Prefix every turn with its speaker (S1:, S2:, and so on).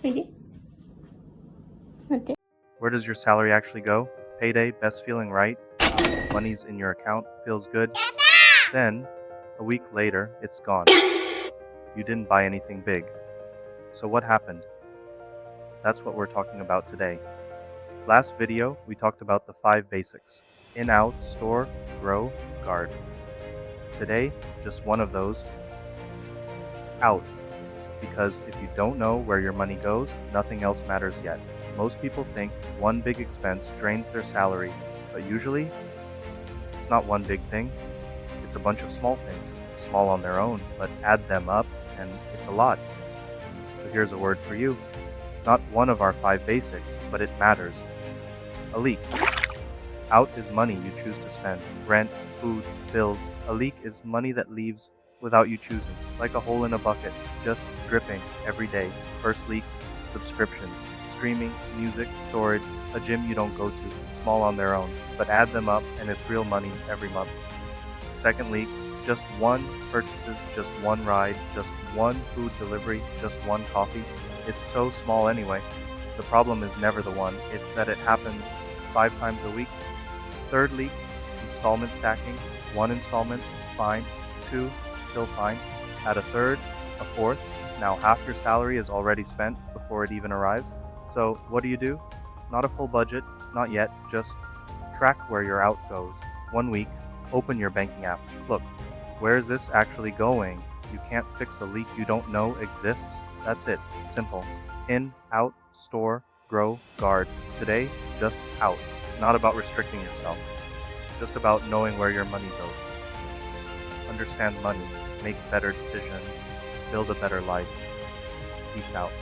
S1: Okay. Okay.
S2: Where does your salary actually go? Payday, best feeling, right? Money's in your account, feels good. Then, a week later, it's gone. You didn't buy anything big. So what happened? That's what we're talking about today. Last video, we talked about the 5 basics. In, out, store, grow, guard. Today, just one of those. Out. Because if you don't know where your money goes, nothing else matters yet. Most people think one big expense drains their salary, but usually, it's not one big thing. It's a bunch of small things, small on their own, but add them up, and it's a lot. So here's a word for you. Not one of our 5 basics, but it matters. A leak. Out is money you choose to spend. Rent, food, bills. A leak is money that leaves without you choosing, like a hole in a bucket, just dripping every day. First leak, subscriptions, streaming, music, storage, a gym you don't go to, small on their own, but add them up and it's real money every month. Second leak, just one purchases, just one ride, just one food delivery, just one coffee. It's so small anyway. The problem is never the one, it's that it happens 5 times a week. Third leak, installment stacking. 1 installment, fine. 2, still fine. Add a third, a fourth. Now half your salary is already spent before it even arrives. So what do? Not a full budget, not yet, just track where your out goes. 1 week, open your banking app. Look, where is this actually going? You can't fix a leak you don't know exists. That's it, simple. In, out, store, grow, guard. Today, just out. Not about restricting yourself, just about knowing where your money goes. Understand money, make better decisions, build a better life. Peace out.